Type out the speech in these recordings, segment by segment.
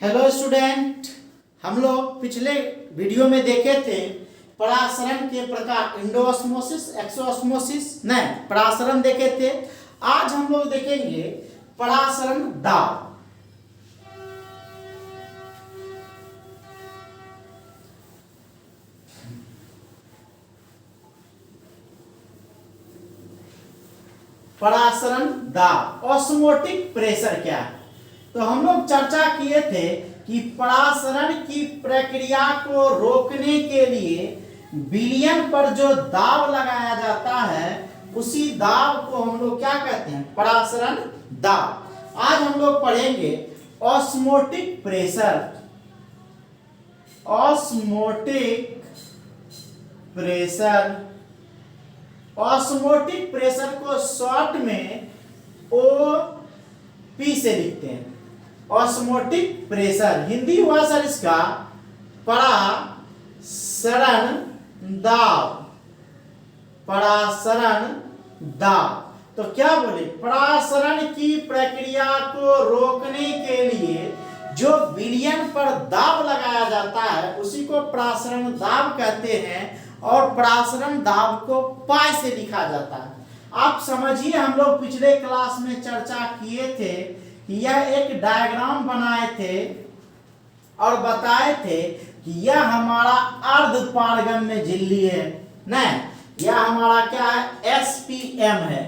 Hello student, हम लोग पिछले वीडियो में देखे थे परासरण के प्रकार इंडोऑस्मोसिस, एक्सोऑस्मोसिस, नहीं परासरण देखे थे। आज हम लोग देखेंगे परासरण दाब। परासरण दाब, ऑस्मोटिक प्रेशर क्या है? तो हम लोग चर्चा किए थे कि परासरण की प्रक्रिया को रोकने के लिए विलयन पर जो दाब लगाया जाता है उसी दाब को हम लोग क्या कहते हैं? परासरण दाब। आज हम लोग पढ़ेंगे osmotic pressure. Osmotic pressure, osmotic pressure को शॉर्ट में OP से लिखते हैं। ऑस्मोटिक प्रेशर हिंदी हुआ सर इसका परासरण दाब। परासरण दाब तो क्या बोले? परासरण की प्रक्रिया को रोकने के लिए जो विलयन पर दाब लगाया जाता है उसी को परासरण दाब कहते हैं और परासरण दाब को पाई से लिखा जाता है। आप समझिए, हम लोग पिछले क्लास में चर्चा किए थे कि यह एक डायग्राम बनाए थे और बताए थे कि यह हमारा अर्ध पारगम्य झिल्ली है। नहीं, यह हमारा क्या है? SPM है,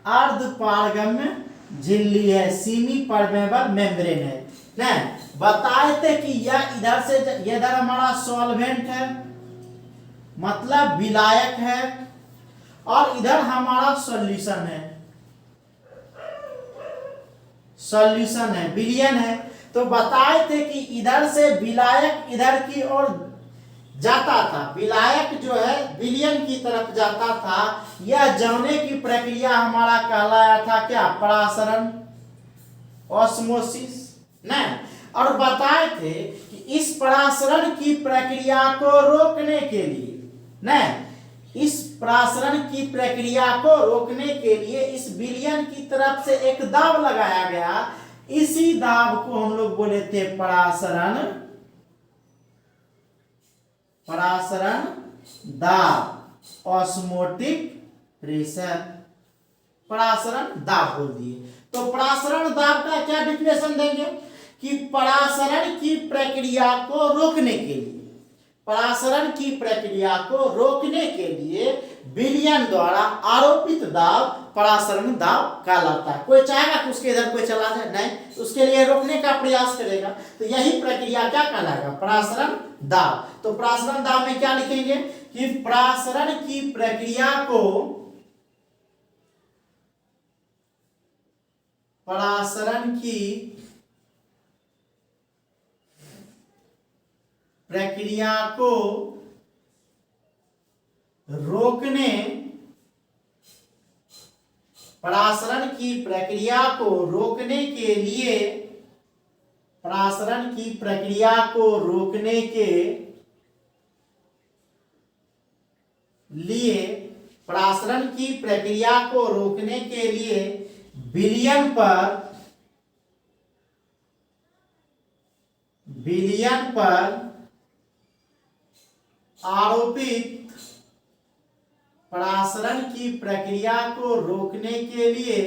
अर्ध पारगम्य झिल्ली है, सेमी परमेबल मेम्ब्रेन है। नहीं, बताए थे कि यह इधर से इधर हमारा सॉल्वेंट है, मतलब विलायक है, और इधर हमारा सॉल्यूशन है, सॉल्यूशन है, विलयन है। तो बताए थे कि इधर से विलायक इधर की ओर जाता था, विलायक जो है विलयन की तरफ जाता था। यह जाने की प्रक्रिया हमारा कहलाया था क्या? परासरण, ऑस्मोसिस। नहीं, और बताए थे कि इस परासरण की प्रक्रिया को रोकने के लिए, नहीं, इस परासरण की प्रक्रिया को रोकने के लिए इस विलयन की तरफ से एक दाब लगाया गया। इसी दाब को हम लोग बोले थे परासरण, परासरण दाब, ऑस्मोटिक प्रेशर, परासरण दाब बोल दिए। तो परासरण दाब का क्या डिफिनेशन देंगे कि परासरण की प्रक्रिया को रोकने के लिए, परासरण की प्रक्रिया को रोकने के लिए विलयन द्वारा आरोपित दाब परासरण दाब कहलाता है। कोई चाहेगा कि उसके इधर कोई चला जाए? नहीं, उसके लिए रोकने का प्रयास करेगा। तो यही प्रक्रिया क्या कहलाएगा? परासरण दाब। तो परासरण दाब में क्या लिखेंगे कि परासरण की प्रक्रिया को, परासरण की प्रक्रिया को रोकने, परासरण की प्रक्रिया को रोकने के लिए, परासरण की प्रक्रिया को रोकने के लिए, परासरण की प्रक्रिया को रोकने के लिए विलयन पर, विलयन पर आरोपित, परासरण की प्रक्रिया को रोकने के लिए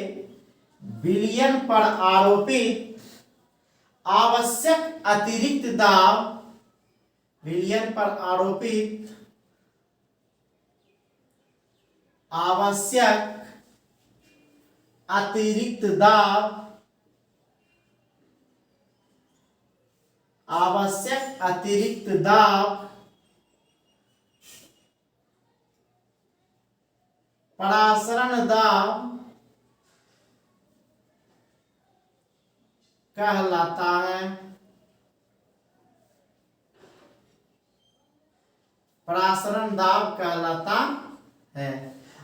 विलयन पर आरोपित आवश्यक अतिरिक्त दाब, विलयन पर आरोपित आवश्यक अतिरिक्त दाब, आवश्यक अतिरिक्त दाब परासरण दाब कहलाता है। परासरण दाब कहलाता है।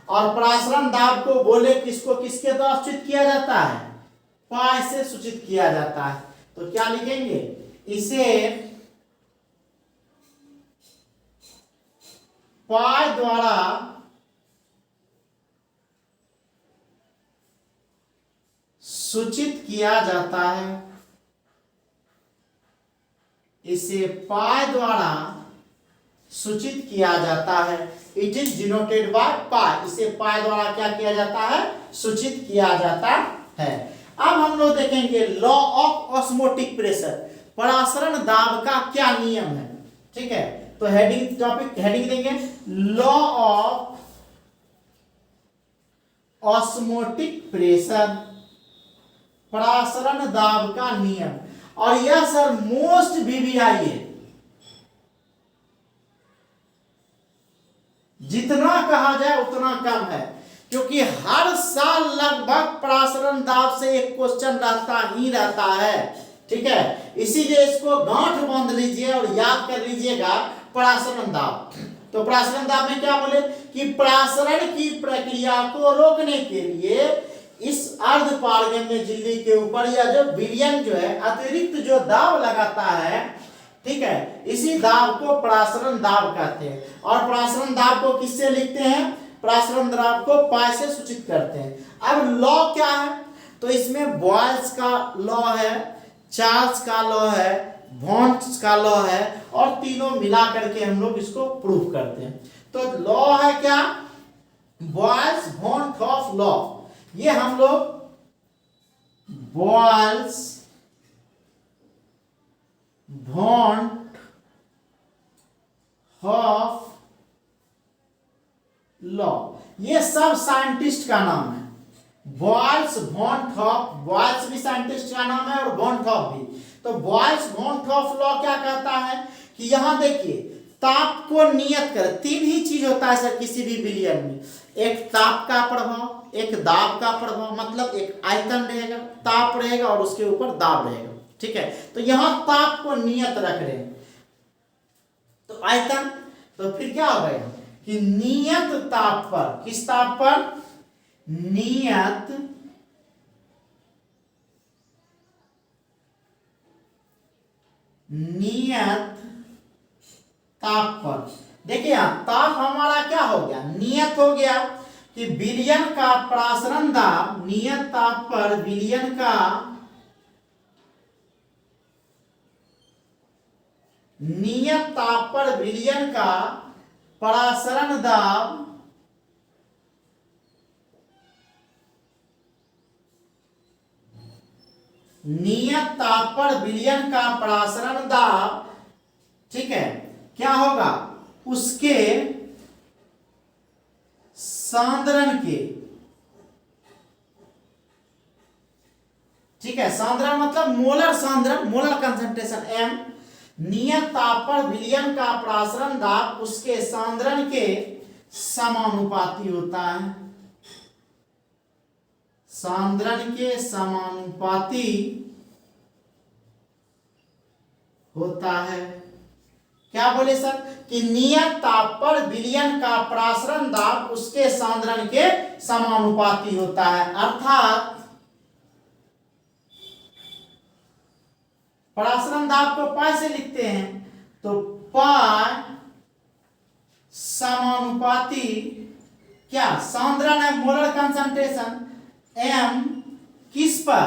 और परासरण दाब को बोले किसको, किसके द्वारा सूचित किया जाता है? पाई से सूचित किया जाता है। तो क्या लिखेंगे? इसे पाई द्वारा सूचित किया जाता है। इसे पाई द्वारा सूचित किया जाता है। It is denoted by pi, इसे पाई द्वारा क्या किया जाता है, सूचित किया जाता है। अब हम लोग देखेंगे लॉ ऑफ ऑस्मोटिक प्रेशर, परासरण दाब का क्या नियम है। ठीक है, तो हेडिंग टॉपिक हेडिंग देंगे लॉ ऑफ ऑस्मोटिक प्रेशर, परासरण दाब का नियम। और यह सर मोस्ट वीवीआई है, जितना कहा जाए उतना कम है, क्योंकि हर साल लगभग परासरण दाब से एक क्वेश्चन रहता ही रहता है। ठीक है, इसीलिए इसको गांठ बांध लीजिए और याद कर लीजिएगा परासरण दाब। तो परासरण दाब में क्या बोले कि परासरण की प्रक्रिया को रोकने के लिए इस अर्ध पारगम्य झिल्ली के ऊपर या जो विलयन जो है अतिरिक्त जो दाब लगाता है, ठीक है, इसी दाब को परासरण दाब कहते हैं। और परासरण दाब को किससे लिखते हैं, परासरण दाब को पाई से सूचित करते हैं। अब लॉ क्या है, तो इसमें बॉयल्स का लॉ है, चार्ल्स का लॉ है, वॉन्ट्स का लॉ है, और तीनों मिला करके हम लोग इसको प्रूव करते हैं। तो लॉ है क्या, बॉयल्स वॉन्ट ऑफ लॉ, ये हम लोग बॉयल्स वॉन्ट ऑफ लॉ, ये सब साइंटिस्ट का नाम है। बॉयल्स वॉन्ट ऑफ, बॉयल्स भी साइंटिस्ट का नाम है और वॉन्ट ऑफ भी। तो बॉयल्स वॉन्ट ऑफ लॉ क्या कहता है कि यहां देखिए ताप को नियत कर, तीन ही चीज होता है सर किसी भी विलयन में, एक ताप का प्रभाव, एक दाब का प्रभाव, मतलब एक आयतन रहेगा, ताप रहेगा और उसके ऊपर दाब रहेगा। ठीक है, तो यहां ताप को नियत रख रहे हैं, तो आयतन, तो फिर क्या होगा यहाँ कि नियत ताप पर, किस ताप पर, नियत ताप पर। देखिए ताप हमारा क्या हो गया, नियत हो गया कि विलयन का परासरण दाब नियत ताप पर विलयन का नियत ताप पर विलयन का परासरण दाब नियत ताप पर विलयन का परासरण दाब, ठीक है, क्या होगा, उसके सांद्रण के, ठीक है, सांद्रण मतलब मोलर सांद्रण, मोलर कंसंट्रेशन m, नियत ताप पर विलयन का परासरण दाब उसके सांद्रण के समानुपाती होता है, सांद्रण के समानुपाती होता है। क्या बोले सर कि नियत ताप पर विलयन का परासरण दाब उसके सांद्रण के समानुपाती होता है, अर्थात परासरण दाब को पाई से लिखते हैं, तो पाई समानुपाती क्या, सांद्रण है मोलर कंसंट्रेशन m किस पर,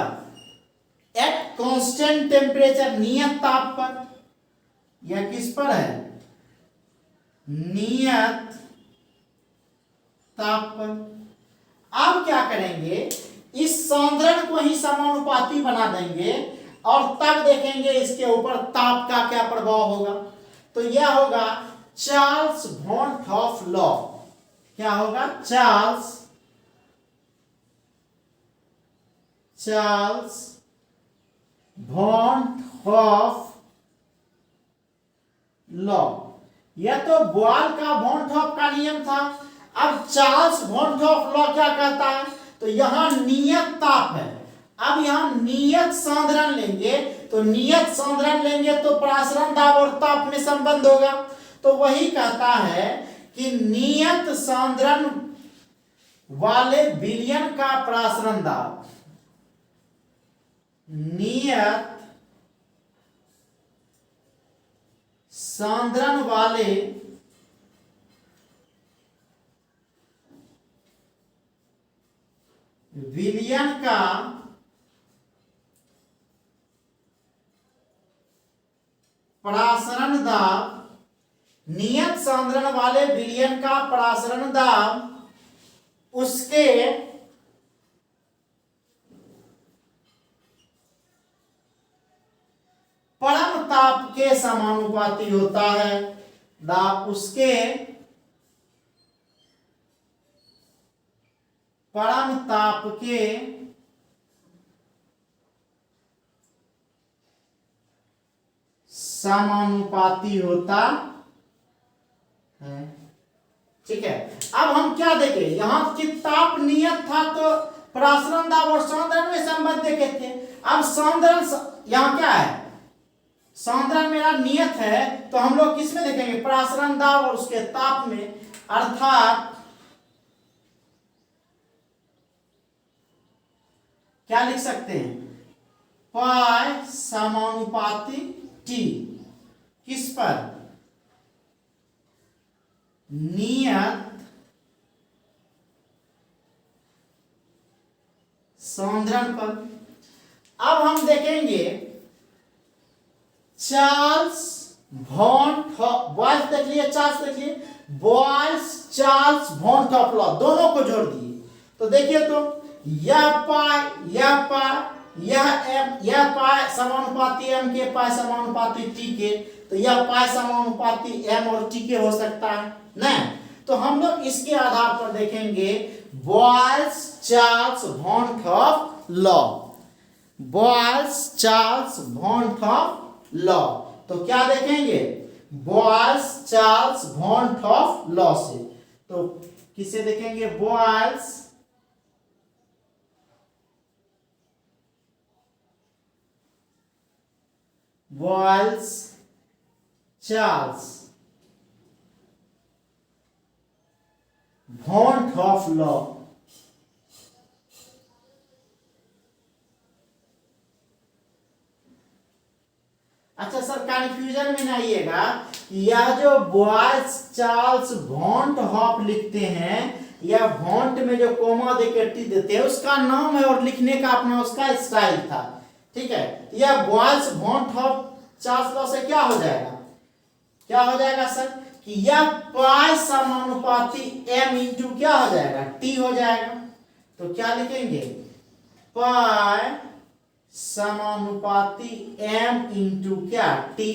एट कांस्टेंट टेम्परेचर, नियत ताप पर, यह किस पर है, नियत ताप पर। अब क्या करेंगे, इस सांद्रण को ही समानुपाती बना देंगे और तब देखेंगे इसके ऊपर ताप का क्या प्रभाव होगा। तो यह होगा चार्ल्स वॉन्ट ऑफ लॉ, क्या होगा, चार्ल्स वॉन्ट ऑफ लॉ, यह तो बॉयल का वॉन्ट ऑफ का नियम था। अब चार्ल्स वॉन्ट ऑफ लॉ क्या कहता है, तो यहां नियत ताप है, अब यहां नियत सांद्रण लेंगे, तो नियत सांद्रण लेंगे तो परासरण दाब और ताप में संबंध होगा। तो वही कहता है कि नियत सांद्रण वाले विलयन का परासरण दाब, नियत सांद्रण वाले विलयन का प्रासरण दाब, नियत सांद्रण वाले विलयन का प्रासरण दाब उसके परम ताप के समानुपाती होता है। दाब उसके परम ताप के समानुपाती होता है। ठीक है, अब हम क्या देखें, यहां की ताप नियत था तो प्रासरण दाब और सांद्रण में संबंध देखे थे। अब सांद्रण यहां क्या है, सांद्रण मेरा नियत है तो हम लोग किस में देखेंगे, प्रासरण दाब और उसके ताप में, अर्थात क्या लिख सकते हैं, पाई समानुपाती टी किस पर, नियत सांद्रण पर। अब हम देखेंगे चार्ल्स वॉन बॉयल्स देख लिए, चार्ल्स देख लिए, बॉयल्स चार्ल्स वॉन टॉपलर दोनों को जोड़ दिए तो देखिए तो यह पाई यह एम, यह पाई समानुपाती एम के, पाई समानुपाती टी के, तो यह पाई समानुपाती एम और टी के हो सकता है ना। तो हम लोग इसके आधार पर देखेंगे बॉयल्स चार्ल्स वॉन टॉपलर, बॉयल्स चार्ल्स वॉन टॉपलर। तो क्या देखेंगे, बॉयल्स चार्ल्स वॉन टॉपलर से, तो किसे देखेंगे, बॉयल्स चार्ल्स वॉन टॉपलर। अच्छा सर, कंफ्यूजन में ना आइएगा, यह जो बॉयल्स चार्ल्स वॉन्ट हॉप लिखते हैं या वॉन्ट में जो कोमा देके टी देते हैं उसका नाम है और लिखने का अपना उसका स्टाइल था। ठीक है, यह Boyle's Van't Hoff Charles law से क्या हो जाएगा, क्या हो जाएगा सर, कि यह पाई समानुपाती एम इंटू क्या हो जाएगा, टी हो जाएगा। तो क्या लिखेंगे, पाई समानुपाती एम इंटू क्या, टी।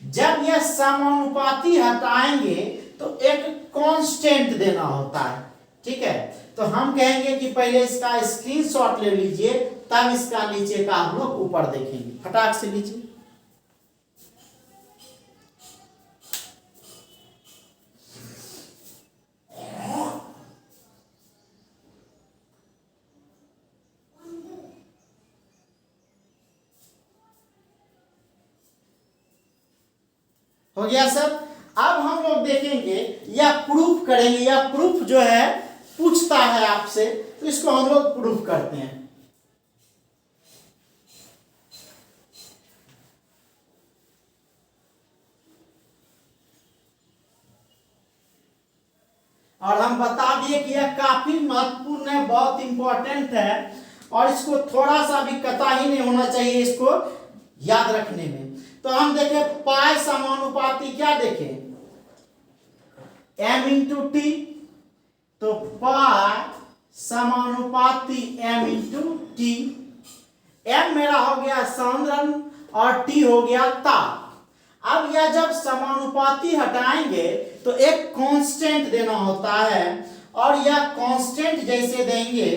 जब यह समानुपाती हटाएंगे तो एक कांस्टेंट देना होता है। ठीक है, तो हम कहेंगे कि पहले इसका स्क्रीनशॉट ले लीजिए, तब इसका नीचे का हम लोग ऊपर देखेंगे, फटाक से लीजिए। हो गया सर। अब हम लोग देखेंगे या प्रूफ करेंगे, या प्रूफ जो है पूछता है आपसे तो इसको हम लोग प्रूफ करते हैं। और हम बता दिए कि यह काफी महत्वपूर्ण है, बहुत इंपॉर्टेंट है और इसको थोड़ा सा भी कता ही नहीं होना चाहिए इसको याद रखने में। तो हम देखें पाई समानुपाती क्या देखें, एम इंटू टी, तो पाई समानुपाती एम इंटू टी। एम मेरा हो गया सांद्रण और टी हो गया ताप। अब यह जब समानुपाती हटाएंगे तो एक कांस्टेंट देना होता है और यह कांस्टेंट जैसे देंगे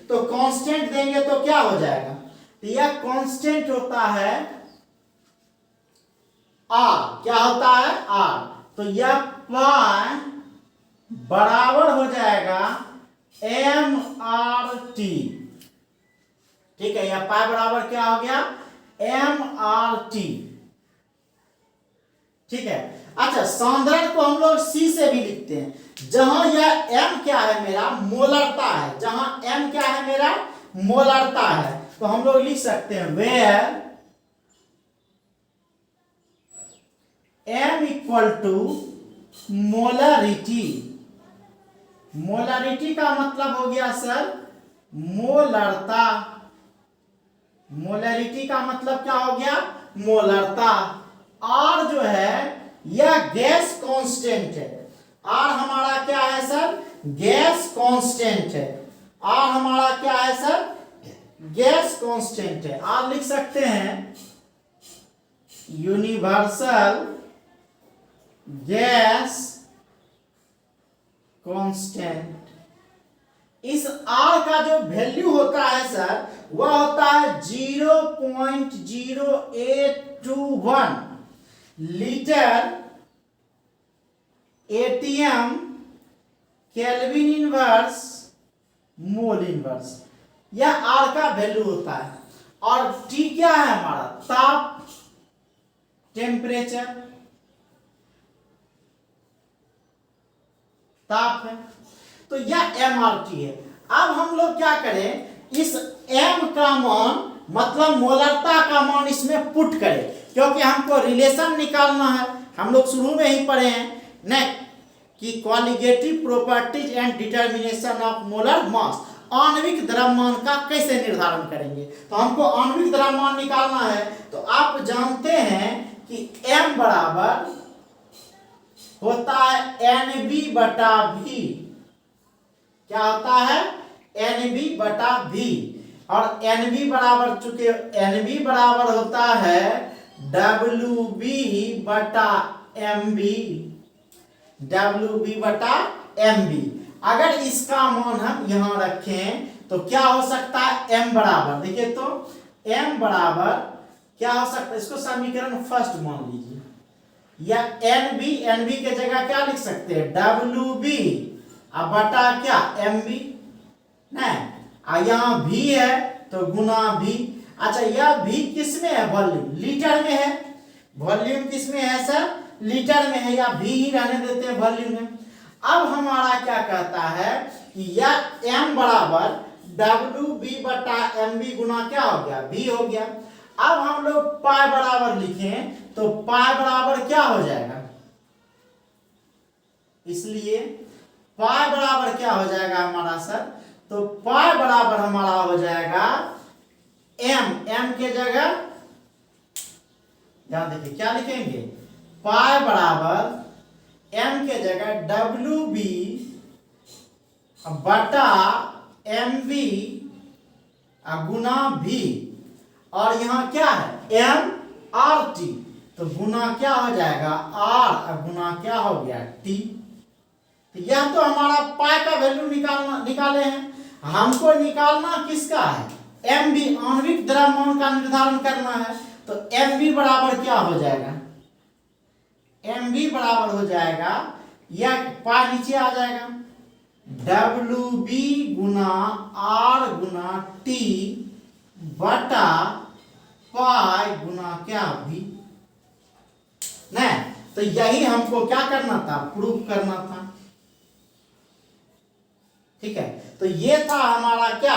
तो कांस्टेंट देंगे तो क्या हो जाएगा, तो यह कांस्टेंट होता है आर, क्या होता है आर। तो यह पाई बराबर हो जाएगा एम आर टी। ठीक है, यह पाई बराबर क्या हो गया, एम आर टी। ठीक है, अच्छा सांद्रण को हम लोग सी से भी लिखते हैं, जहां यह एम क्या है मेरा, मोलरता है, जहां एम क्या है मेरा, मोलरता है, तो हम लोग लिख सकते हैं where M equal to molarity. Molarity का मतलब हो गया सर मोलरता। मोलरिटी का मतलब क्या हो गया, मोलरता। आर जो है यह गैस कांस्टेंट है। आर हमारा क्या है सर? गैस कांस्टेंट है। आर हमारा क्या है सर? गैस कांस्टेंट है। आर लिख सकते हैं यूनिवर्सल गैस कांस्टेंट। इस आर का जो वैल्यू होता है सर वह होता है 0.0821 litre ATM kelvin inverse mole inverse. यह आर का वैल्यू होता है। और टी क्या है हमारा? ताप, टेम्परेचर, ताप है। तो यह एम आर टी है। अब हम लोग क्या करें, इस एम का मान मतलब मोलरता का मान इसमें पुट करें, क्योंकि हमको रिलेशन निकालना है। हम लोग शुरू में ही पढ़े हैं न कि qualitative properties and determination of molar mass, आणविक द्रव्यमान का कैसे निर्धारण करेंगे। तो हमको आणविक द्रव्यमान निकालना है। तो आप जानते हैं कि m बराबर होता है NB बटा V। क्या होता है? NB बटा V। और NB बराबर चूंकि NB बराबर होता है WB बटा MB। WB बटा MB। अगर इसका मान हम यहां रखें तो क्या हो सकता है? m बराबर, देखिए तो m बराबर क्या हो सकता है? इसको समीकरण फर्स्ट मान लीजिए, या NB के जगह क्या लिख सकते हैं? WB अब बटा क्या? MB नहीं, यहाँ V है तो गुना V। अच्छा, यह V किस में है? वॉल्यूम, लीटर में है। वॉल्यूम किस में है सर? लीटर में है, या V ही रहने देते हैं वॉल्यूम में। अब हमारा क्या कहता है कि यह m बराबर WB बटा MB गुना क्या हो गया? V हो गया। अब हम लोग पाई बराबर लिखें तो पाई बराबर क्या हो जाएगा? इसलिए पाई बराबर क्या हो जाएगा हमारा सर? तो पाई बराबर हमारा हो जाएगा m के जगह ध्यान देखिए क्या लिखेंगे? पाई बराबर m के जगह WB बटा MB गुना V। और यहाँ क्या है? M RT। तो गुना क्या हो जाएगा? R गुना क्या हो गया? T। तो यह तो हमारा पाई का वैल्यू निकाले हैं। हमको निकालना किसका है? MB, आणविक द्रव्यमान का निर्धारण करना है। तो MB बराबर क्या हो जाएगा? MB बराबर हो जाएगा, यह पाई नीचे आ जाएगा, WB गुना R गुना T बटा पाई गुना क्या? V। नहीं, तो यही हमको क्या करना था? प्रूफ करना था। ठीक है, तो ये था हमारा क्या?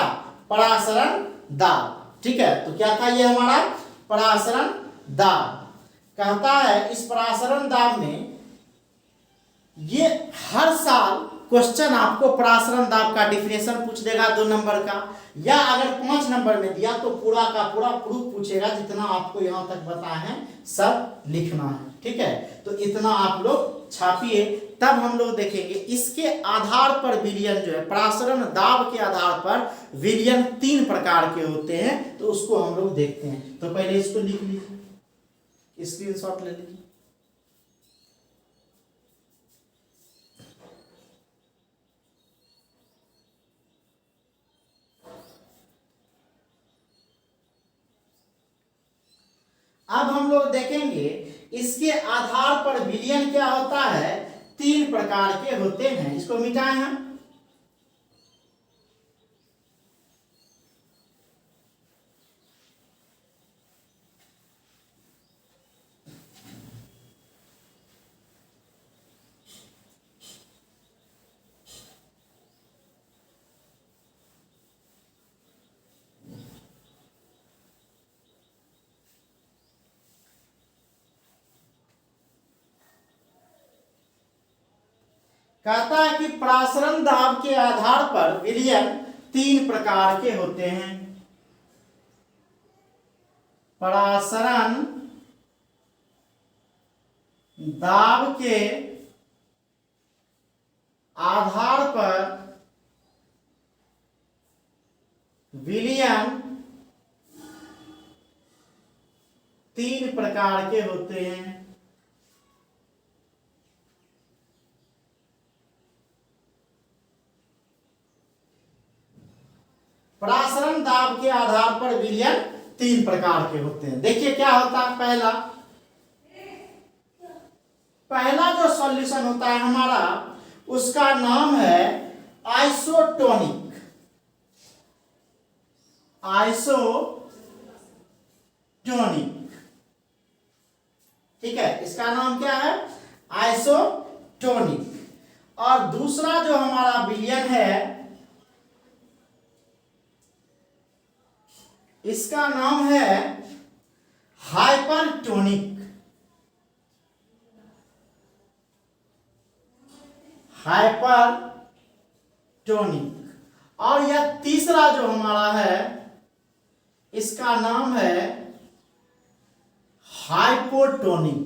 परासरण दाब। ठीक है, तो क्या था ये हमारा? परासरण दाब। कहता है इस परासरण दाब में ये हर साल क्वेश्चन आपको परासरण दाब का डिफिनेशन पूछ देगा 2 नंबर का, या अगर 5 नंबर में दिया तो पूरा का पूरा प्रूफ पूछेगा। जितना आपको यहां तक बताए हैं सब लिखना है। ठीक है, तो इतना आप लोग छापिए, तब हम लोग देखेंगे इसके आधार पर विलयन जो है, परासरण दाब के आधार पर विलयन 3 प्रकार के होते हैं। तो उसको हम लोग देखते हैं। तो पहले इसको लिख लीजिए, स्क्रीनशॉट ले लीजिए। अब हम लोग देखेंगे इसके आधार पर विलयन क्या होता है। 3 प्रकार के होते हैं। इसको मिटाएं हम। कहता है कि परासरण दाब के आधार पर विलयन 3 प्रकार के होते हैं। परासरण दाब के आधार पर विलयन 3 प्रकार के होते हैं। परासरण दाब के आधार पर विलयन 3 प्रकार के होते हैं। देखिए क्या होता है। पहला जो सॉल्यूशन होता है हमारा, उसका नाम है आइसोटोनिक। ठीक है, इसका नाम क्या है? आइसोटोनिक। और दूसरा जो हमारा विलयन है, इसका नाम है हाइपरटोनिक। और यह तीसरा जो हमारा है, इसका नाम है हाइपोटोनिक।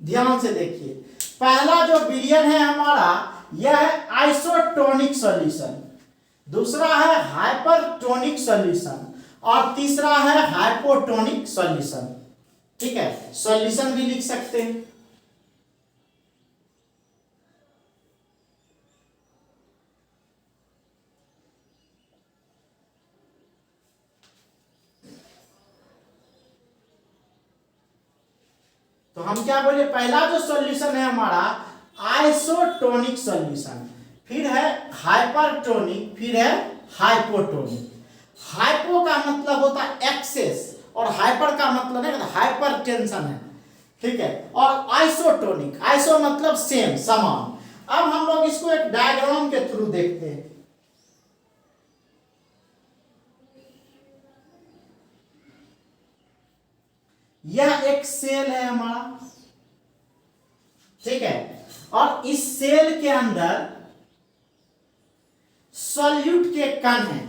ध्यान से देखिए, पहला जो विलयन है हमारा, यह है आइसोटोनिक सॉल्यूशन, दूसरा है हाइपरटोनिक सॉल्यूशन, और तीसरा है हाइपोटोनिक सॉल्यूशन। ठीक है, सॉल्यूशन भी लिख सकते हैं। तो हम क्या बोले, पहला जो सॉल्यूशन है हमारा आइसोटोनिक सॉल्यूशन, फिर है हाइपरटोनिक, फिर है हाइपोटोनिक। हाइपो का मतलब होता है एक्सेस, और हाइपर का मतलब है हाइपर टेंशन है। ठीक है, और आइसोटोनिक, आइसो मतलब सेम, समान। अब हम लोग इसको एक डायग्राम के थ्रू देखते हैं। यह एक सेल है हमारा, ठीक है, और इस सेल के अंदर सॉल्यूट के कण है।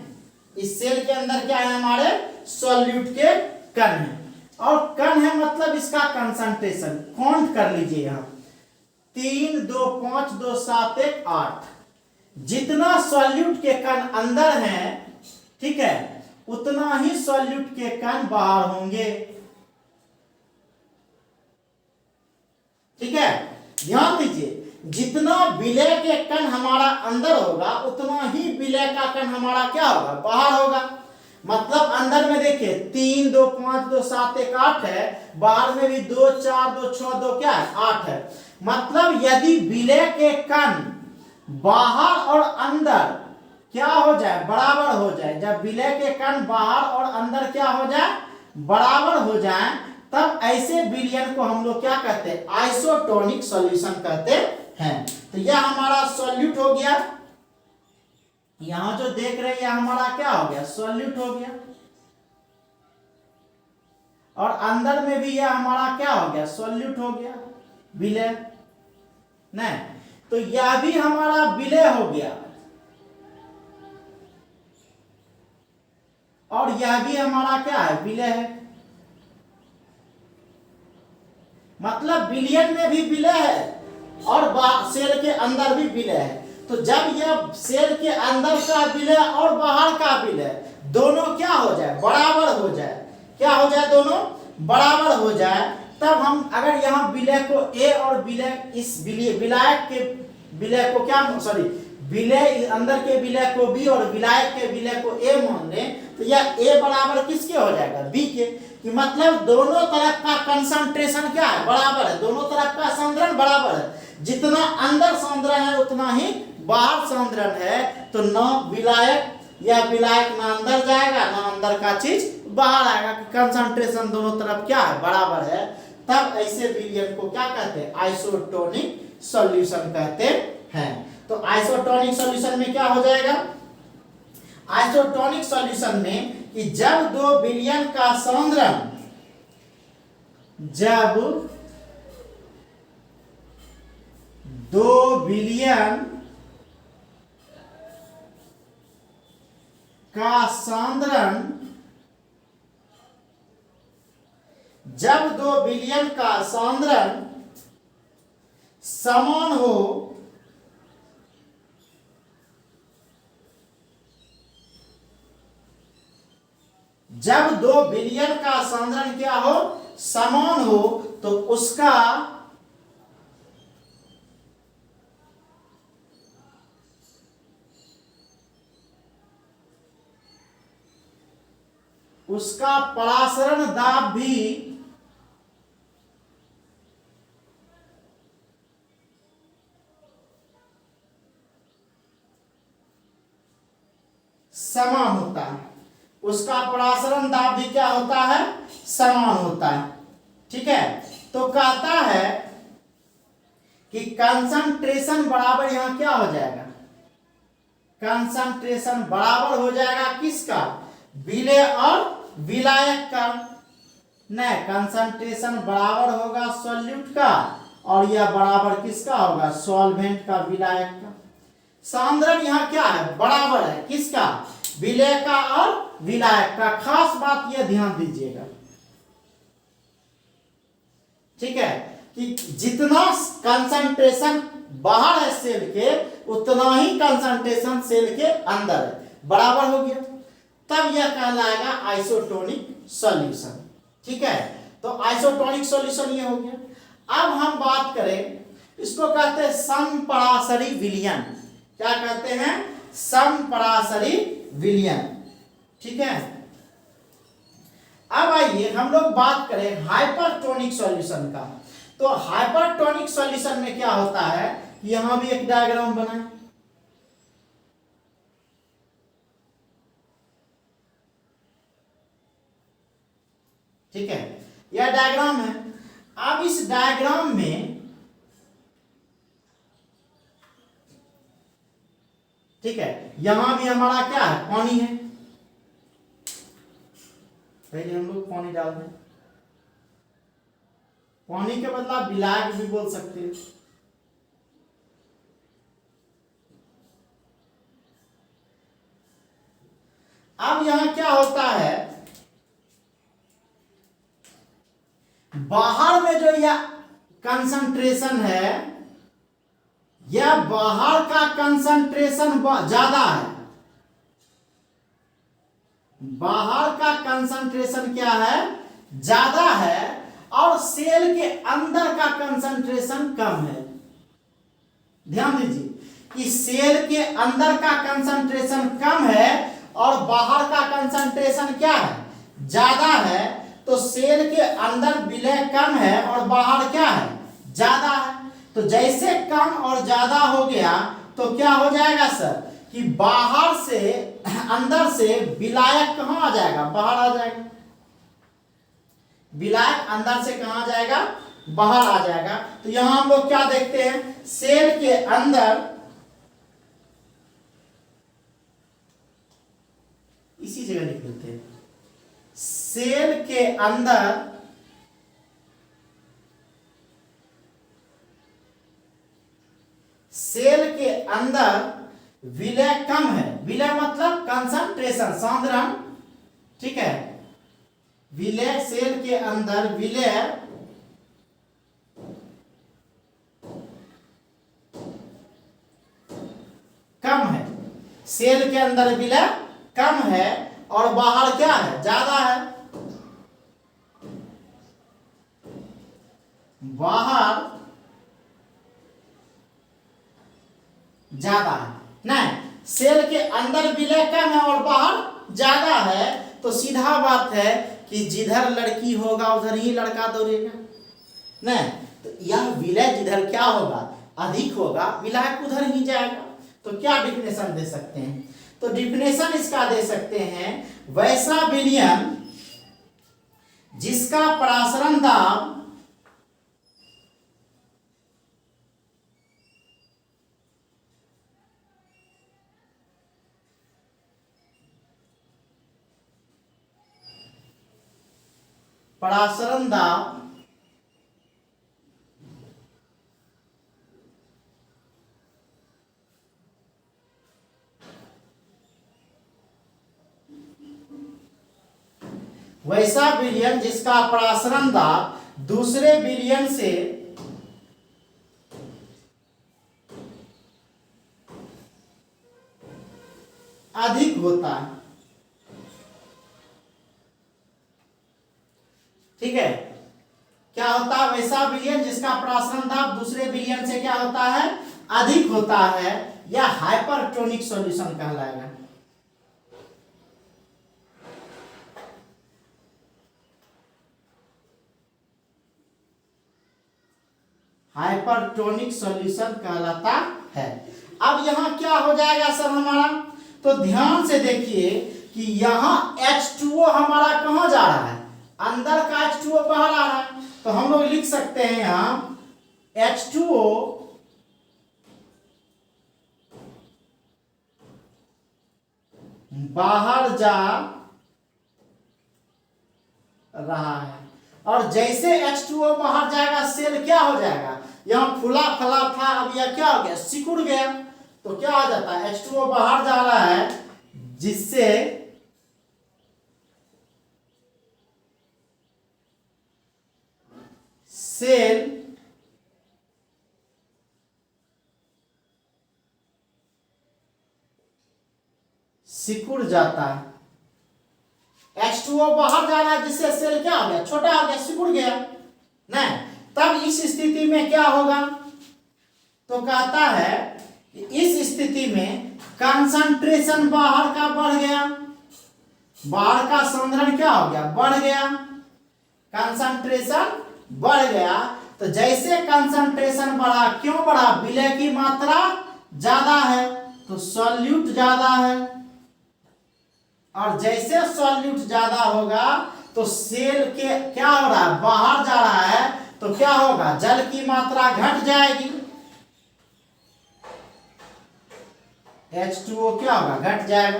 इस सेल के अंदर क्या है हमारे? सॉल्यूट के कण है। और कण है मतलब इसका कंसंट्रेशन काउंट कर लीजिए यहां, 3 2 5 2 7 1 8। जितना सॉल्यूट के कण अंदर है, ठीक है, उतना ही सॉल्यूट के कण बाहर होंगे। ठीक है, ध्यान दीजिए, जितना विलय के कण हमारा अंदर होगा, उतना ही विलय का कण हमारा क्या होगा? बाहर होगा। मतलब अंदर में देखिए 3 2 5 2 7 1 8 है, बाहर में भी 2 4 2 6 2 क्या है? 8 है। मतलब यदि विलय के कण बाहर और अंदर क्या हो जाए? बराबर हो जाए। जब विलय के कण बाहर और अंदर क्या हो जाए? बराबर हो जाए, तब ऐसे विलयन को हम लोग क्या कहते हैं? आइसोटोनिक सॉल्यूशन कहते हैं। तो यह हमारा सॉल्यूट हो गया। यहां जो देख रहे हैं हमारा क्या हो गया? सॉल्यूट हो गया। और अंदर में भी यह हमारा क्या हो गया? सॉल्यूट हो गया, विलय। नहीं, तो यह भी हमारा विलय हो गया, और यह भी हमारा क्या है? विलय है। मतलब विलयन में भी विलय है और सेल के अंदर भी विलय है। तो जब यह सेल के अंदर का विलय और बाहर का विलय दोनों क्या हो जाए? बराबर हो जाए। क्या हो जाए? दोनों बराबर हो जाए। तब हम अगर यहाँ विलय को ए और विलय, इस विलायक के विलय को क्या, सॉरी, विलय अंदर के विलय को बी और विलायक के विलय को ए मान लें, तो यह ए बराबर किसके हो जाएगा? बी के। कि मतलब दोनों तरफ का कंसंट्रेशन क्या है? बराबर है। दोनों तरफ का सांद्रण बराबर है। जितना अंदर सांद्रण है उतना ही बाहर सांद्रण है। तो न विलायक या विलायक ना अंदर जाएगा, ना अंदर का चीज बाहर आएगा। कि कंसंट्रेशन दोनों तरफ क्या है? बराबर है। तब ऐसे विलयन को क्या कहते हैं? आइसोटोनिक सॉल्यूशन कहते हैं। तो आइसोटोनिक सॉल्यूशन में क्या हो जाएगा? आइसोटोनिक सॉल्यूशन में कि जब दो विलयन का सांद्रण, जब दो विलयन का सांद्रण जब दो विलयन का सांद्रण समान हो जब दो विलयन का सांद्रण क्या हो, समान हो, तो उसका परासरण दाब भी समान होता है। उसका परासरण दाब भी क्या होता है, समान होता है। ठीक है, तो कहता है कि कंसंट्रेशन बराबर यहां क्या हो जाएगा, कंसंट्रेशन बराबर हो जाएगा किसका, विलेय और विलायक का। नहीं, कंसंट्रेशन बराबर होगा सॉल्यूट का, और यह बराबर किसका होगा, सॉल्वेंट का, विलायक का। सांद्रण यहाँ क्या है, बराबर है किसका, विलेय का और विलायक का। खास बात यह ध्यान दीजिएगा, ठीक है, कि जितना कंसंट्रेशन बाहर है सेल के, उतना ही कंसंट्रेशन सेल के अंदर है, बराबर हो गया, तब यह कहलाएगा आइसोटोनिक सॉल्यूशन। ठीक है, तो आइसोटोनिक सॉल्यूशन ये हो गया। अब हम बात करें, इसको कहते हैं समपरासरी विलयन। क्या कहते हैं, समपरासरी विलयन। ठीक है, अब आइए हम लोग बात करें हाइपरटोनिक सॉल्यूशन का। तो हाइपरटोनिक सॉल्यूशन में क्या होता है, यहां भी एक डायग्राम बनाएं। ठीक है, यह डायग्राम है। अब इस डायग्राम में, ठीक है, यहां भी हमारा क्या है, पानी है। पहले हम लोग पानी डाल दें, पानी के बदला विलायक भी बोल सकते हैं। अब यहां क्या होता है, बाहर में जो यह कंसंट्रेशन है, यह बाहर का कंसंट्रेशन ज्यादा है। बाहर का कंसंट्रेशन क्या है, ज्यादा है, और सेल के अंदर का कंसंट्रेशन कम है। ध्यान दीजिए कि सेल के अंदर का कंसंट्रेशन कम है और बाहर का कंसंट्रेशन क्या है, ज्यादा है। तो सेल के अंदर विलेय कम है और बाहर क्या है, ज्यादा है। तो जैसे कम और ज्यादा हो गया तो क्या हो जाएगा सर, कि बाहर से, अंदर से विलायक कहां आ जाएगा, बाहर आ जाएगा। विलायक अंदर से कहां आ जाएगा, बाहर आ जाएगा। तो यहां हम लोग क्या देखते हैं, सेल के अंदर, इसी जगह लिख देते हैं, सेल के अंदर विलेय कम है। विलेय मतलब कंसंट्रेशन, सांद्रण। ठीक है, विलेय, सेल के अंदर विलेय कम है, सेल के अंदर विलेय कम है और बाहर क्या है, ज्यादा है। बाहर ज्यादा है, नहीं, सेल के अंदर विलेय कम है और बाहर ज्यादा है। तो सीधा बात है कि जिधर लड़की होगा उधर ही लड़का दौड़ेगा। नहीं, तो यह विलेय जिधर क्या होगा, अधिक होगा, विलायक उधर ही जाएगा। तो क्या डिफिनेशन दे सकते हैं, तो डिफिनेशन इसका दे सकते हैं, वैसा विलयन जिसका परासरण दाब वैसा विलयन जिसका प्रसारण दाब दूसरे विलयन से अधिक होता है। ठीक है, क्या होता है? वैसा विलयन जिसका प्रसारण दाब दूसरे विलयन से क्या होता है? अधिक होता है, या हाइपरटोनिक सॉल्यूशन कहलाएगा। हाइपरटोनिक सॉल्यूशन कहलाता है। अब यहां क्या हो जाएगा सर हमारा? तो ध्यान से देखिए कि यहां H2O हमारा कहां जा रहा है? अंदर का H2O बाहर आ रहा है, तो हम लोग लिख सकते हैं यहां H2O बाहर जा रहा है, और जैसे H2O बाहर जाएगा सेल क्या हो जाएगा? यहां फूला फला था, अब यह क्या हो गया? सिकुड़ गया। तो क्या हो जाता है? H2O बाहर जा रहा है, जिससे सेल सिकुड़ जाता है। H2O बाहर जा रहा है, जिससे सेल क्या हो गया? छोटा हो गया, सिकुड़ गया। नहीं, तब इस स्थिति में क्या होगा? तो कहता है कि इस स्थिति में कंसंट्रेशन बाहर का बढ़ गया, बाहर का सांद्रण क्या हो गया? बढ़ गया। कंसंट्रेशन बढ़ गया, तो जैसे कंसंट्रेशन बढ़ा, क्यों बढ़ा? विलय की मात्रा ज्यादा है, तो सॉल्यूट ज्यादा है, और जैसे सॉल्यूट ज्यादा होगा तो सेल के क्या हो रहा है? बाहर जा रहा है, तो क्या होगा? जल की मात्रा घट जाएगी। H2O क्या होगा? घट जाएगा।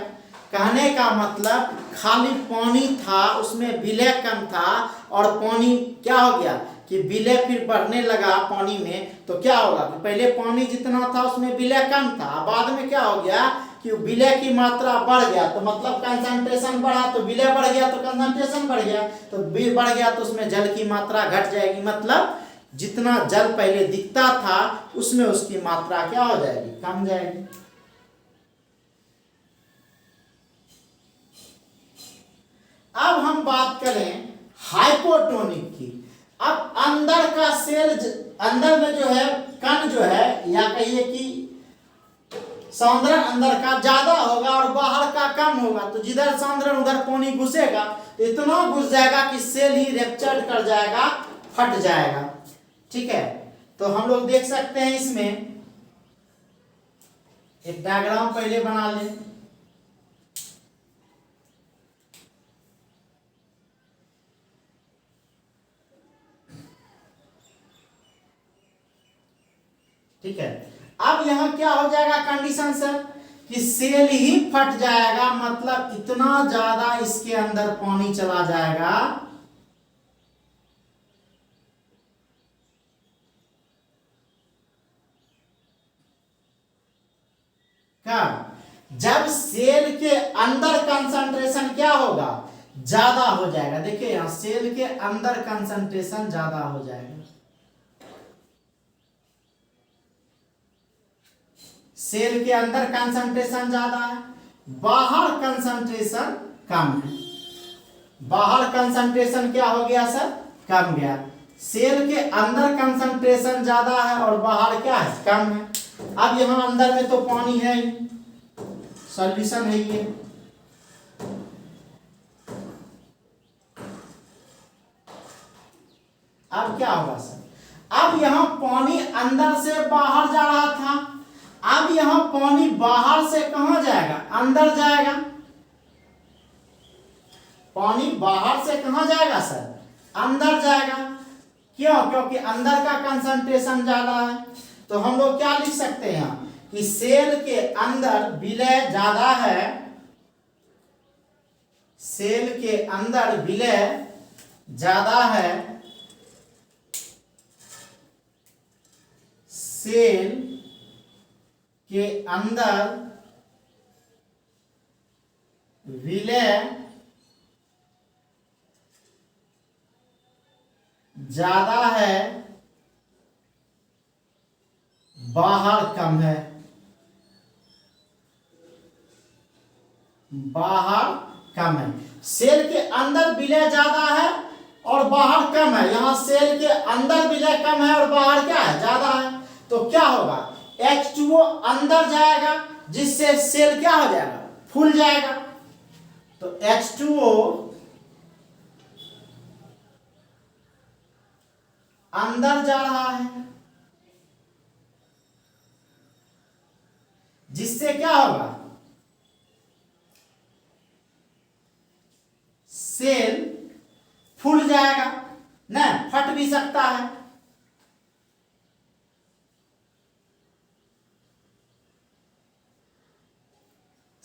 कहने का मतलब खाली पानी था, उसमें विलय कम था, और पानी क्या हो गया कि विलय फिर बढ़ने लगा पानी में, तो क्या होगा? पहले पानी जितना था उसमें विलय कम था, बाद में क्या हो गया कि विलय की मात्रा बढ़ गया, तो मतलब कंसंट्रेशन बढ़ा तो विलय बढ़ गया, तो कंसंट्रेशन बढ़ गया, तो बढ़ गया तो उसमें जल की मात्रा घट जाएगी। मतलब जितना जल पहले दिखता था उसमें उसकी मात्रा क्या हो जाएगी? कम जाएगी। अब हम बात करें हाइपोटोनिक की। अब अंदर का सेल, अंदर में जो है कण जो है, या कहिए कि सांद्रण अंदर का ज्यादा होगा और बाहर का कम होगा, तो जिधर सांद्रण उधर पानी घुसेगा, तो इतना घुस जाएगा कि सेल ही रेप्चर कर जाएगा, फट जाएगा। ठीक है, तो हम लोग देख सकते हैं इसमें एक डायग्राम पहले बना लें। ठीक है, अब यहां क्या हो जाएगा कंडीशन सर? कि सेल ही फट जाएगा, मतलब इतना ज्यादा इसके अंदर पानी चला जाएगा, क्या? जब सेल के अंदर कंसंट्रेशन क्या होगा? ज्यादा हो जाएगा। देखिए यहां सेल के अंदर कंसंट्रेशन ज्यादा हो जाएगा, सेल के अंदर कंसंट्रेशन ज्यादा है, बाहर कंसंट्रेशन कम है। बाहर कंसंट्रेशन क्या हो गया सर? कम गया। सेल के अंदर कंसंट्रेशन ज्यादा है और बाहर क्या है? कम है। अब यहां अंदर में तो पानी है ही, सॉल्यूशन है ये। अब क्या होगा सर? अब यहां पानी अंदर से बाहर जा रहा था, अब यहां पानी बाहर से कहां जाएगा? अंदर जाएगा। पानी बाहर से कहां जाएगा सर? अंदर जाएगा। क्यों? क्योंकि अंदर का कंसंट्रेशन ज्यादा है। तो हम लोग क्या लिख सकते हैं कि सेल के अंदर विलय ज्यादा है, सेल के अंदर विलय ज्यादा है, सेल के अंदर विलय ज्यादा है, बाहर कम है, बाहर कम है। सेल के अंदर विलय ज्यादा है और बाहर कम है। यहां सेल के अंदर विलय कम है और बाहर क्या है, ज्यादा है। तो क्या होगा, H2O अंदर जाएगा जिससे सेल क्या हो जाएगा, फूल जाएगा। तो H2O अंदर जा रहा है जिससे क्या होगा, सेल फूल जाएगा ना, फट भी सकता है।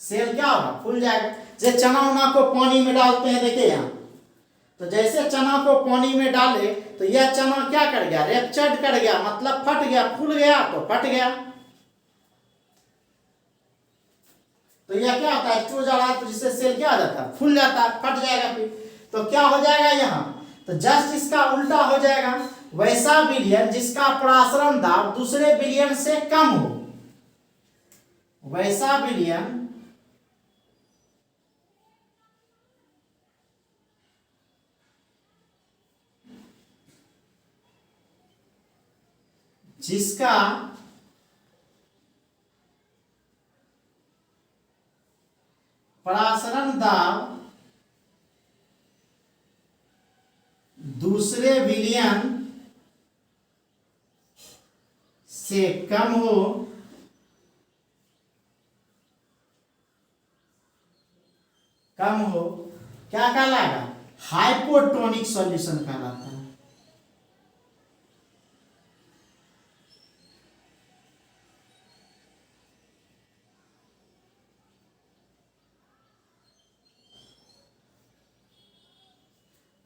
सेल क्या होगा, फूल जाएगा। जैसे चना उना को पानी में डालते हैं, देखिए यहाँ, तो जैसे चना को पानी में डाले तो यह चना क्या कर गया, रेपचर्ड कर गया, मतलब फट गया, फूल गया तो फट गया। तो यह क्या होता है, H2O जा रहा है तो जिससे सेल क्या हो जाता है, फूल जाता है, फट जाएगा। फिर तो क्या हो जाएगा यहाँ, तो जस्ट इसका उल्टा हो जाएगा। वैसा विलयन जिसका परासरण दाब दूसरे विलयन से कम हो, वैसा विलयन जिसका परासरण दाब दूसरे विलयन से कम हो, क्या कहलाएगा, हाइपोटोनिक सॉल्यूशन कहलाता है।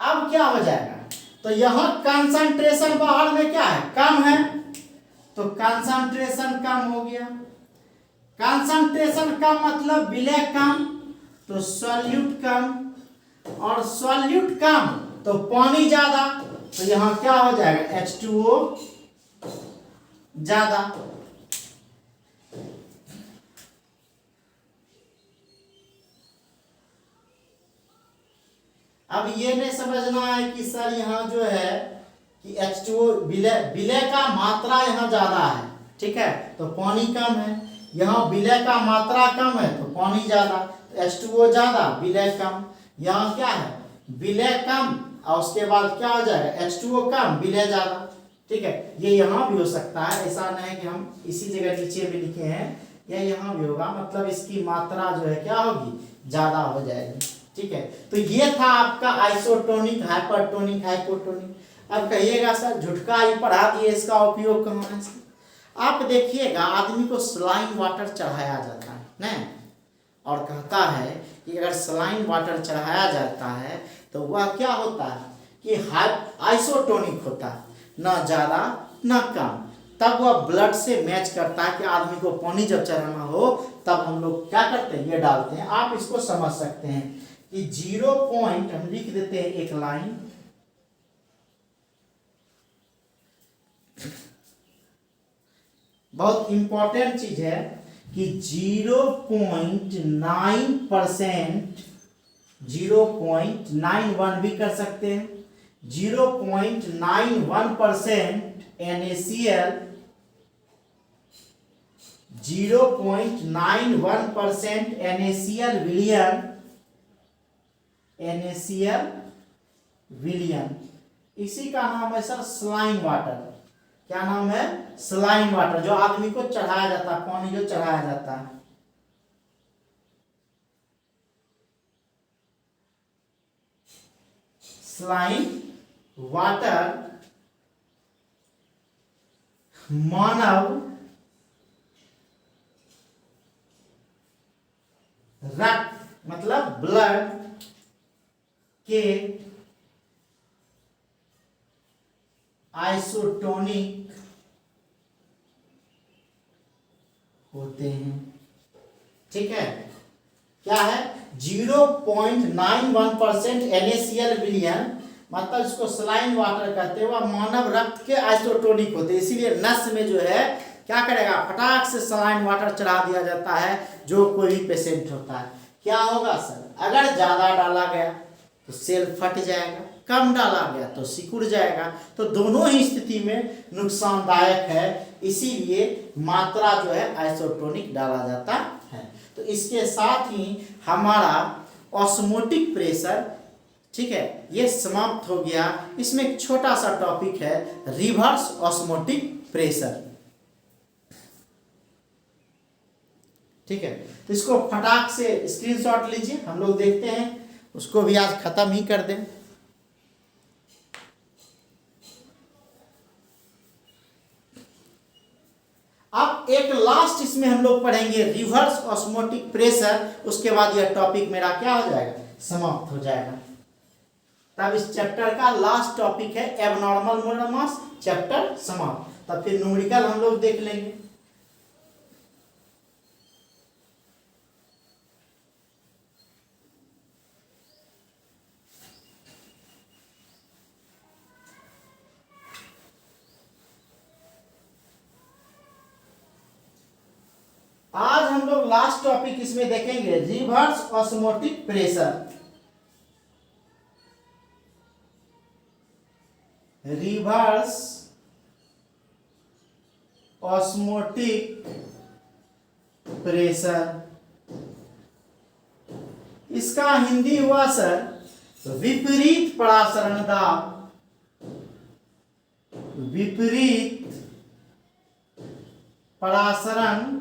अब क्या हो जाएगा, तो यहां कंसंट्रेशन बाहर में क्या है, कम है, तो कंसंट्रेशन कम हो गया। कंसंट्रेशन कम मतलब विलय कम, तो सॉल्यूट कम, और सॉल्यूट कम तो पानी ज्यादा, तो यहां क्या हो जाएगा, H2O ज्यादा। अब ये नहीं समझना है कि सर यहाँ जो है कि H2O विलय का मात्रा यहाँ ज्यादा है, ठीक है, तो पानी कम है। यहाँ विलय का मात्रा कम है तो पानी ज्यादा, तो H2O ज्यादा, विलय कम। यहाँ क्या है, विलय कम और उसके बाद क्या हो जाएगा, H2O कम, विलय ज्यादा, ठीक है। ये यहाँ भी हो सकता है, ऐसा नहीं है कि हम इसी जगह नीचे भी लिखे हैं, या यहाँ भी होगा, मतलब इसकी मात्रा जो है क्या होगी, ज्यादा हो जाएगी, ठीक है। तो ये था आपका आइसोटोनिक, हाइपरटोनिक, हाइपोटोनिक। अब कहिएगा सर झुटका ही पढ़ा दिए, इसका उपयोग कहाँ है। आप देखिएगा आदमी को सलाइन वाटर चढ़ाया जाता है ना, और कहता है कि अगर सलाइन वाटर चढ़ाया जाता है तो वह क्या होता है कि आइसोटोनिक होता है, ना ज़्यादा ना कम। तब वह ब्लड से मैच करता है कि आदमी को पानी जब चढ़ाना हो तब हम लोग क्या करते हैं, ये डालते हैं। आप इसको समझ सकते हैं कि 0 पॉइंट हम लिख देते हैं एक लाइन, बहुत इंपॉर्टेंट चीज है कि 0.9%, 0.91 भी कर सकते हैं, 0.91% NaCl, 0.91% NaCl विलियन, इसी का नाम है सर सलाइन वाटर। क्या नाम है, सलाइन वाटर, जो आदमी को चढ़ाया जाता है, पानी जो चढ़ाया जाता है। सलाइन वाटर मानव रक्त मतलब ब्लड के आइसोटोनिक होते हैं, ठीक है। क्या है, 0.91% NaCl विलियन मतलब इसको सलाइन वाटर कहते हैं, वह मानव रक्त के आइसोटोनिक होते हैं, इसीलिए नस में जो है क्या करेगा, फटाक से सलाइन वाटर चढ़ा दिया जाता है जो कोई भी पेशेंट होता है। क्या होगा सर, अगर ज़्यादा डाला गया तो सेल फट जाएगा, कम डाला गया तो सिकुड़ जाएगा, तो दोनों ही स्थिति में नुकसानदायक है, इसीलिए मात्रा जो है आइसोटोनिक डाला जाता है। तो इसके साथ ही हमारा ऑस्मोटिक प्रेशर, ठीक है, ये समाप्त हो गया। इसमें एक छोटा सा टॉपिक है रिवर्स ऑस्मोटिक प्रेशर, ठीक है। तो इसको फटाक से स्क्रीनशॉट लीजिए, हम लोग देखते हैं, उसको भी आज खत्म ही कर दें। अब एक लास्ट इसमें हम लोग पढ़ेंगे रिवर्स ऑस्मोटिक प्रेशर, उसके बाद यह टॉपिक मेरा क्या हो जाएगा, समाप्त हो जाएगा। तब इस चैप्टर का लास्ट टॉपिक है एबनॉर्मल मोलर मास, चैप्टर समाप्त। तब फिर न्यूमेरिकल हम लोग देख लेंगे। आज हम लोग लास्ट टॉपिक इसमें देखेंगे reverse osmotic pressure. Reverse osmotic pressure, इसका हिंदी हुआ सर विपरीत परासरण दाब, विपरीत परासरण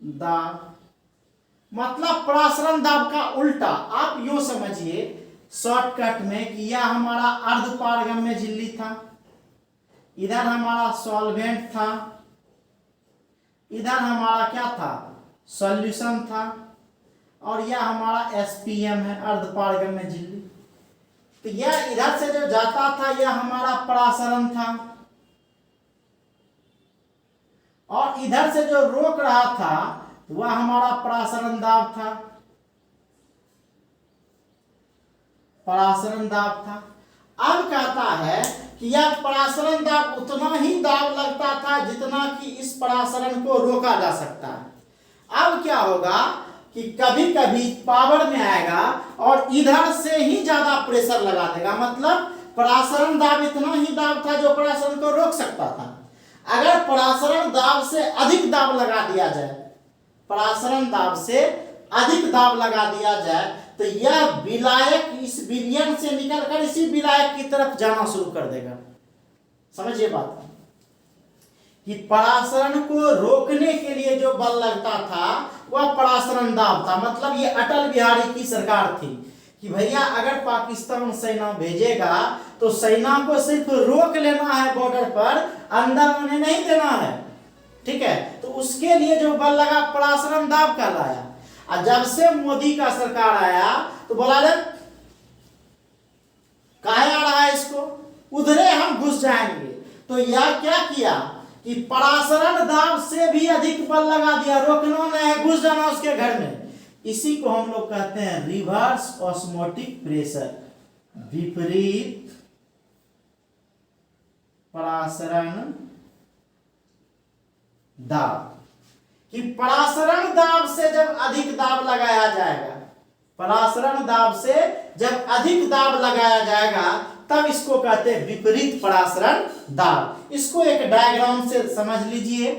दाब, मतलब परासरण दाब का उल्टा। आप यूं समझिए शॉर्टकट में कि यह हमारा अर्धपारगम्य झिल्ली था, इधर हमारा सॉल्वेंट था, इधर हमारा क्या था, सॉल्यूशन था, और यह हमारा एसपीएम है, अर्धपारगम्य झिल्ली। तो यह इधर से जो जाता था यह हमारा परासरण था, और इधर से जो रोक रहा था वह हमारा परासरण दाब था, परासरण दाब था। अब कहता है कि यह परासरण दाब उतना ही दाब लगता था जितना कि इस परासरण को रोका जा सकता है। अब क्या होगा कि कभी कभी पावर में आएगा और इधर से ही ज्यादा प्रेशर लगा देगा, मतलब परासरण दाब इतना ही दाब था जो परासरण को रोक सकता था। अगर परासरण दाब से अधिक दाब लगा दिया जाए, परासरण दाब से अधिक दाब लगा दिया जाए, तो यह विलायक इस विलयन से निकलकर इसी विलायक की तरफ जाना शुरू कर देगा। समझिए बात कि परासरण को रोकने के लिए जो बल लगता था वह परासरण दाब था। मतलब ये अटल बिहारी की सरकार थी कि भैया अगर पाकिस्तान सेना भेजेगा तो सेना को सिर्फ रोक लेना है बॉर्डर पर, अंदर उन्हें नहीं देना है, ठीक है। तो उसके लिए जो बल लगा परासरण दाब का लाया। और जब से मोदी का सरकार आया तो बोला काहे आ रहा है इसको, उधरे हम घुस जाएंगे। तो यह क्या किया कि परासरण दाब से भी अधिक बल लगा दिया, रोकना नहीं है, घुस जाना उसके घर में। इसी को हम लोग कहते हैं रिवर्स ऑस्मोटिक प्रेशर, विपरीत परासरण दाब। कि परासरण दाब से जब अधिक दाब लगाया जाएगा, परासरण दाब से जब अधिक दाब लगाया जाएगा तब इसको कहते हैं विपरीत परासरण दाब। इसको एक डायग्राम से समझ लीजिए।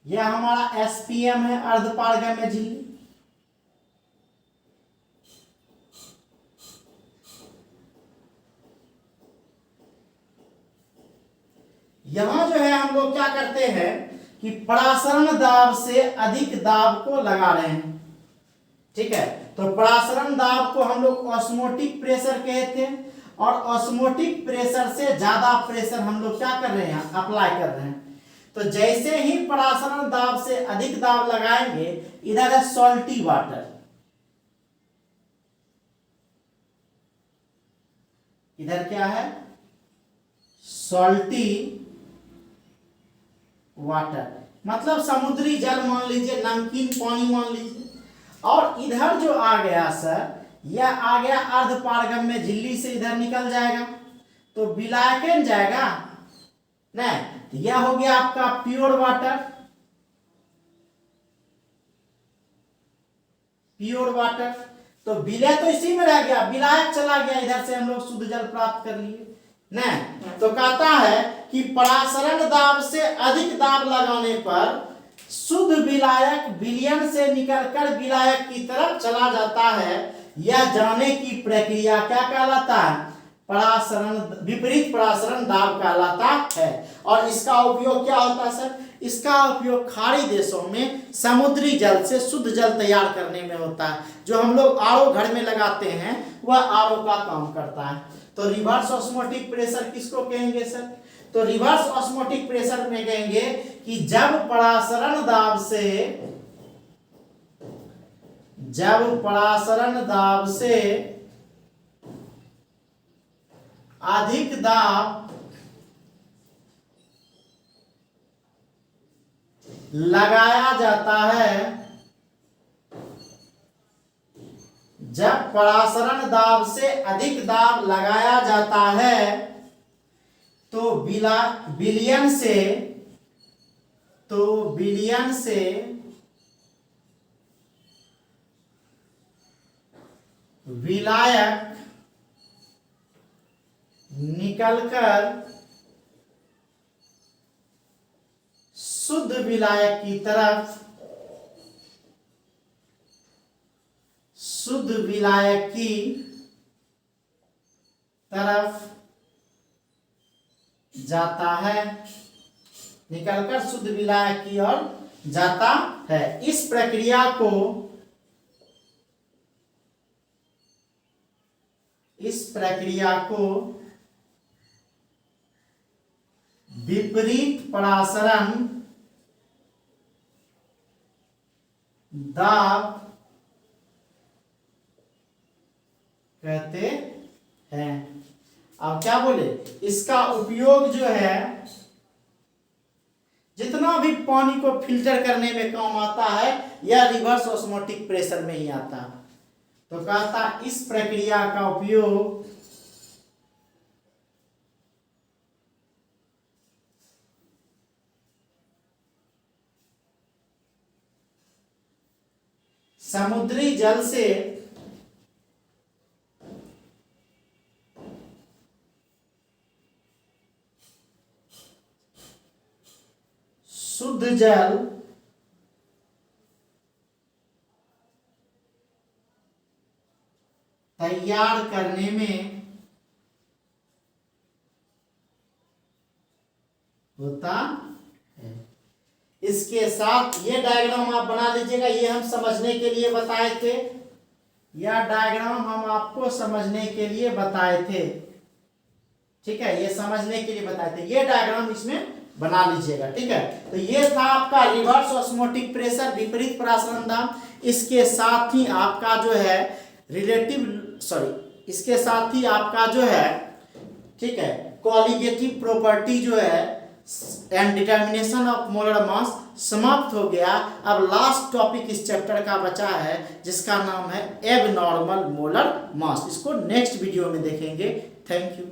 यह हमारा एसपीएम है, अर्धपारगम्य झिल्ली। यहां जो है हम लोग क्या करते हैं कि परासरण दाब से अधिक दाब को लगा रहे हैं, ठीक है। तो परासरण दाब को हम लोग ऑस्मोटिक प्रेशर कहते हैं, और ऑस्मोटिक प्रेशर से ज्यादा प्रेशर हम लोग क्या कर रहे हैं, अप्लाई कर रहे हैं। तो जैसे ही परासरण दाब से अधिक दाब लगाएंगे, इधर है सॉल्टी वाटर, इधर क्या है सॉल्टी वाटर, मतलब समुद्री जल मान लीजिए, नमकीन पानी मान लीजिए। और इधर जो आ गया सर, यह आ गया अर्ध पारगम्य झिल्ली से इधर निकल जाएगा, तो विलायकन जाएगा नहीं, तो यह हो गया आपका प्योर वाटर। प्योर वाटर तो विलय तो इसी में रह गया, विलायक चला गया, इधर से हम लोग शुद्ध जल प्राप्त कर लिए नहीं। तो कहता है कि परासरण दाब से अधिक दाब लगाने पर शुद्ध विलायक विलयन से निकलकर विलायक की तरफ चला जाता है। यह जाने की प्रक्रिया क्या कहलाता है? परासरण, विपरीत परासरण दाब कहलाता है। और इसका उपयोग क्या होता है सर? इसका उपयोग खाड़ी देशों में समुद्री जल से शुद्ध जल तैयार करने में होता है। जो हम लोग आरओ घर में लगाते हैं वह आरओ का काम करता है। तो रिवर्स ऑस्मोटिक प्रेशर किसको कहेंगे सर? तो रिवर्स ऑस्मोटिक प्रेशर में कहेंगे कि जब परासरण दाब से अधिक दाब लगाया जाता है, जब परासरण दाब से अधिक दाब लगाया जाता है तो विलयन से विलायक निकलकर शुद्ध विलायक की तरफ जाता है, निकलकर शुद्ध विलायक की ओर जाता है। इस प्रक्रिया को विपरीत परासरण दाब कहते हैं। अब क्या बोले, इसका उपयोग जो है जितना भी पानी को फिल्टर करने में काम आता है यह रिवर्स ऑस्मोटिक प्रेशर में ही आता है। तो कहता इस प्रक्रिया का उपयोग समुद्री जल से शुद्ध जल तैयार करने में होता है। इसके साथ ये डायग्राम आप बना लीजिएगा, ये हम समझने के लिए बताए थे। यह डायग्राम हम आपको समझने के लिए बताए थे, ठीक है, ये समझने के लिए बताए थे। ये डायग्राम इसमें बना लीजिएगा, ठीक है। तो ये था आपका रिवर्स ऑस्मोटिक प्रेशर, विपरीत परासरण दाब। इसके साथ ही आपका जो है इसके साथ ही आपका जो है, ठीक है, कोलिगेटिव प्रॉपर्टी जो है and determination of molar mass समाप्त हो गया। अब लास्ट टॉपिक इस चैप्टर का बचा है जिसका नाम है एबनॉर्मल मोलर मास। इसको नेक्स्ट वीडियो में देखेंगे। Thank you.